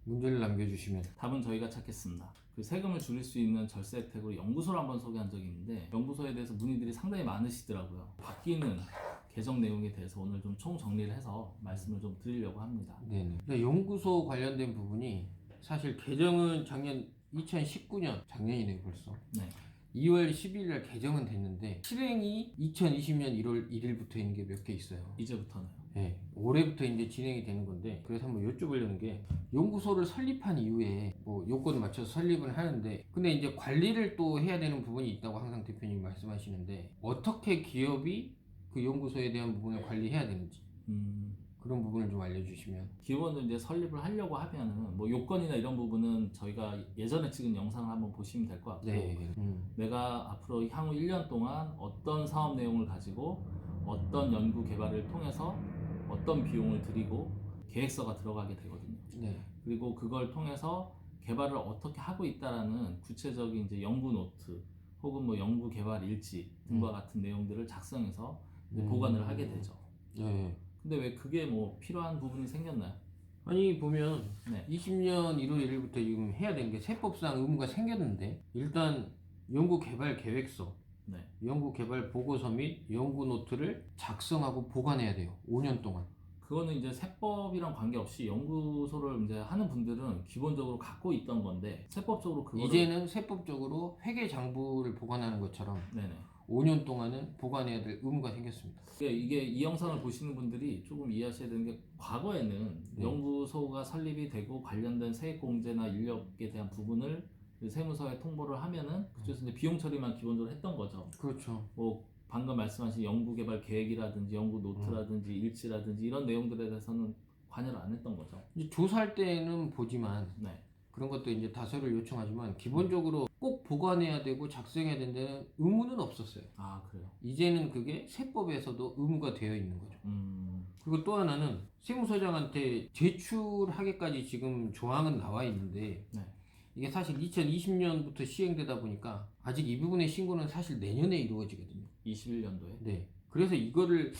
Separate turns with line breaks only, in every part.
문제를 남겨주시면
답은 저희가 찾겠습니다. 그 세금을 줄일 수 있는 절세 혜택으로 연구소를 한번 소개한 적이 있는데 연구소에 대해서 문의들이 상당히 많으시더라고요. 바뀌는 개정 내용에 대해서 오늘 좀 총정리를 해서 말씀을 좀 드리려고 합니다.
네네. 그러니까 연구소 관련된 부분이 사실 개정은 작년 2019년 작년이네요 벌써.
네.
2월 12일 날 개정은 됐는데 실행이 2020년 1월 1일부터인 게 몇 개 있어요.
이제부터는.
네, 올해부터 이제 진행이 되는 건데 그래서 한번 여쭤보려는 게 연구소를 설립한 이후에 뭐 요건 맞춰서 설립을 하는데 근데 이제 관리를 또 해야 되는 부분이 있다고 항상 대표님이 말씀하시는데 어떻게 기업이 그 연구소에 대한 부분을 관리해야 되는지 그런 부분을 좀 알려주시면.
기본적으로 이제 설립을 하려고 하면은 뭐 요건이나 이런 부분은 저희가 예전에 찍은 영상을 한번 보시면 될 것 같고
네.
내가 앞으로 향후 1년 동안 어떤 사업 내용을 가지고 어떤 연구 개발을 통해서 어떤 비용을 들이고 계획서가 들어가게 되거든요.
네.
그리고 그걸 통해서 개발을 어떻게 하고 있다라는 구체적인 이제 연구 노트 혹은 뭐 연구 개발 일지 등과 같은 내용들을 작성해서 이제 보관을 하게 되죠.
네.
근데 왜 그게 뭐 필요한 부분이 생겼나요?
아니 보면
네.
20년 1월 1일부터 지금 해야 되는 게 세법상 의무가 생겼는데 일단 연구개발 계획서,
네.
연구개발 보고서 및 연구 노트를 작성하고 보관해야 돼요. 5년 동안.
그거는 이제 세법이랑 관계없이 연구소를 이제 하는 분들은 기본적으로 갖고 있던 건데 세법적으로 그거를
이제는 세법적으로 회계장부를 보관하는 것처럼
네네.
5년 동안은 보관해야 될 의무가 생겼습니다.
이게 이 영상을 보시는 분들이 조금 이해하셔야 되는 게 과거에는
네.
연구소가 설립이 되고 관련된 세액공제나 인력에 대한 부분을 세무서에 통보를 하면은 그쪽에서 이제 비용 처리만 기본적으로 했던 거죠.
그렇죠.
뭐 방금 말씀하신 연구개발 계획이라든지 연구 노트라든지 일지라든지 이런 내용들에 대해서는 관여를 안 했던 거죠.
이제 조사할 때는 보지만
네.
그런 것도 이제 다서를 요청하지만 기본적으로 꼭 보관해야 되고 작성해야 된다는 의무는 없었어요.
아 그래요.
이제는 그게 세법에서도 의무가 되어 있는 거죠.
음.
그리고 또 하나는 세무서장한테 제출하기까지 지금 조항은 나와 있는데
네.
이게 사실 2020년부터 시행되다 보니까 아직 이 부분의 신고는 사실 내년에 이루어지거든요.
21년도에.
네. 그래서 이거를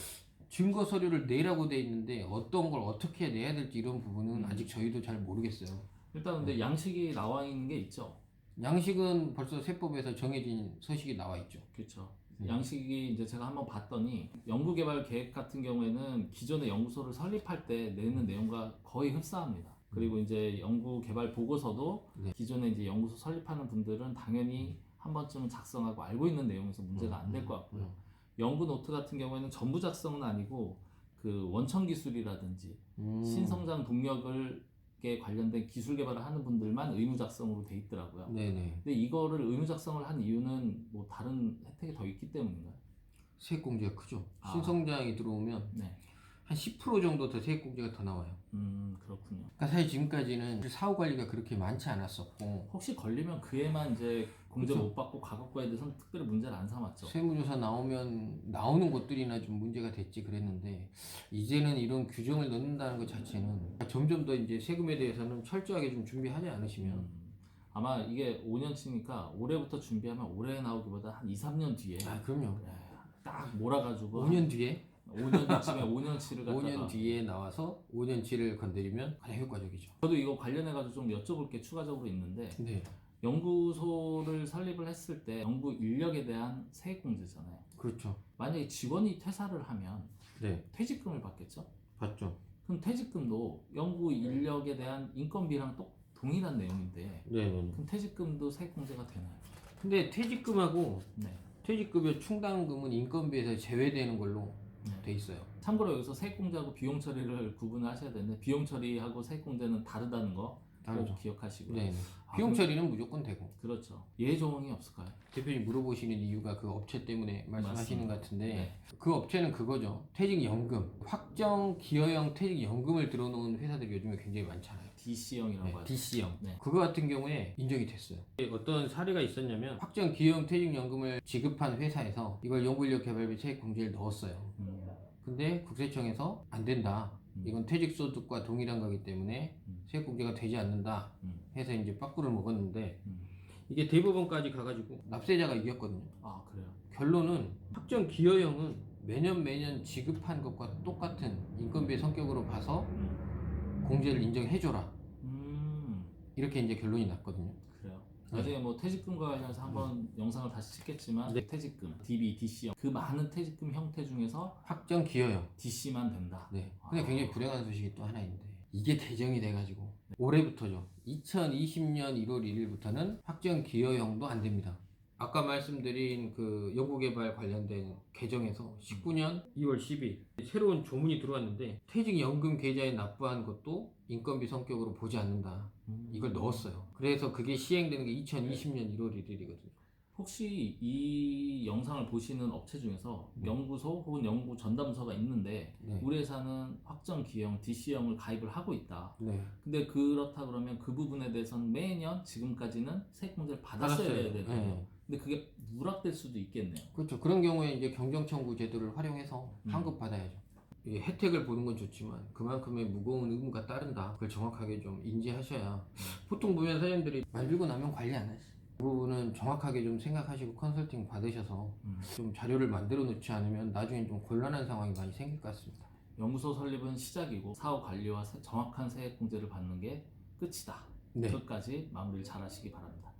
증거 서류를 내라고 돼 있는데 어떤 걸 어떻게 내야 될지 이런 부분은 아직 저희도 잘 모르겠어요.
일단 근데 양식이 나와 있는 게 있죠.
양식은 벌써 세법에서 정해진 서식이 나와 있죠.
그렇죠. 양식이 이제 제가 한번 봤더니 연구개발 계획 같은 경우에는 기존의 연구소를 설립할 때 내는 내용과 거의 흡사합니다. 그리고 이제 연구개발 보고서도
네.
기존에 이제 연구소 설립하는 분들은 당연히 한 번쯤은 작성하고 알고 있는 내용에서 문제가 안 될 것 같고요. 연구 노트 같은 경우에는 전부 작성은 아니고 그 원천 기술이라든지 신성장 동력을 관련된 기술 개발을 하는 분들만 의무 작성으로 돼 있더라고요.
네네.
근데 이거를 의무 작성을 한 이유는 뭐 다른 혜택이 더 있기 때문인가요?
세액공제가 크죠. 신성장이 들어오면
네.
한 10% 정도 더 세액공제가 더 나와요.
그렇군요.
그러니까 사실 지금까지는 사후 관리가 그렇게 많지 않았었고
혹시 걸리면 그에만 이제 공제
그쵸.
못 받고 과거과에 대해서는 특별히 문제를 안 삼았죠.
세무조사 나오는 곳들이나 좀 문제가 됐지 그랬는데 이제는 이런 규정을 넣는다는 것 자체는 점점 더 이제 세금에 대해서는 철저하게 좀 준비하지 않으시면
아마 이게 5년치니까 올해부터 준비하면 올해 나오기보다 한 2, 3년 뒤에
그럼요.
딱 몰아가지고
5년 뒤에
5년 뒤쯤에 5년치를 갖다가
5년 뒤에 나와서 5년치를 건드리면 가장 효과적이죠.
저도 이거 관련해가지고 좀 여쭤볼 게 추가적으로 있는데
네.
연구소를 설립을 했을 때 연구 인력에 대한 세액공제잖아요.
그렇죠.
만약에 직원이 퇴사를 하면
네.
퇴직금을 받겠죠?
봤죠.
그럼 퇴직금도 연구 인력에 대한 인건비랑 동일한 내용인데
네.
그럼 퇴직금도 세액공제가 되나요?
근데 퇴직금하고
네.
퇴직급여 충당금은 인건비에서 제외되는 걸로 돼 있어요.
참고로 여기서 세액공제하고 비용 처리를 구분을 하셔야 되는데 비용 처리하고 세액공제는 다르다는 거
다르죠.
꼭 기억하시고요.
네. 비용 처리는 무조건 되고.
그렇죠. 예외 조항이 없을까요?
대표님 물어보시는 이유가 그 업체 때문에 말씀하시는 것 같은데
네.
그 업체는 그거죠. 퇴직연금, 확정 기여형 퇴직연금을 들어놓은 회사들이 요즘에 굉장히 많잖아요.
DC형이라고 하죠.
DC형.
네.
그거 같은 경우에 인정이 됐어요. 어떤 사례가 있었냐면 확정 기여형 퇴직연금을 지급한 회사에서 이걸 연구인력 개발비 세액공제를 넣었어요. 근데 국세청에서 안 된다. 이건 퇴직소득과 동일한 거기 때문에 세액공제가 되지 않는다 해서 이제 빠꾸를 먹었는데 이게 대법원까지 가가지고 납세자가 이겼거든요.
아 그래요?
결론은 확정 기여형은 매년 지급한 것과 똑같은 인건비의 성격으로 봐서 공제를 인정해줘라. 이렇게 이제 결론이 났거든요.
그래요. 나중에 뭐 퇴직금과 관련해서 한번 영상을 다시 찍겠지만
네.
퇴직금, DB, DC형 그 많은 퇴직금 형태 중에서
확정 기여형.
DC만 된다.
네. 근데 굉장히 불행한 소식이 또 하나 있는데 이게 개정이 돼가지고 올해부터죠. 2020년 1월 1일부터는 확정 기여형도 안 됩니다. 아까 말씀드린 그 연구개발 관련된 개정에서 19년 2월 10일 새로운 조문이 들어왔는데 퇴직연금 계좌에 납부한 것도 인건비 성격으로 보지 않는다. 이걸 넣었어요. 그래서 그게 시행되는 게 2020년 1월 1일이거든요.
혹시 이 영상을 보시는 업체 중에서 연구소 혹은 연구 전담서가 있는데
네.
우리 회사는 확정 기형 DC형을 가입을 하고 있다.
네.
근데 그렇다 그러면 그 부분에 대해서는 매년 지금까지는 세액공제를 받았어야
받았어요.
되거든요.
네.
근데 그게 누락될 수도 있겠네요.
그렇죠. 그런 경우에 이제 경정청구 제도를 활용해서 환급받아야죠. 이 혜택을 보는 건 좋지만 그만큼의 무거운 의무가 따른다. 그걸 정확하게 좀 인지하셔야. 보통 보면 사장님들이 만들고 나면 관리 안 하지. 그 부분은 정확하게 좀 생각하시고 컨설팅 받으셔서 좀 자료를 만들어 놓지 않으면 나중에 좀 곤란한 상황이 많이 생길 것 같습니다.
연구소 설립은 시작이고 사후 관리와 정확한 세액공제를 받는 게 끝이다.
네.
끝까지 마무리를 잘 하시기 바랍니다.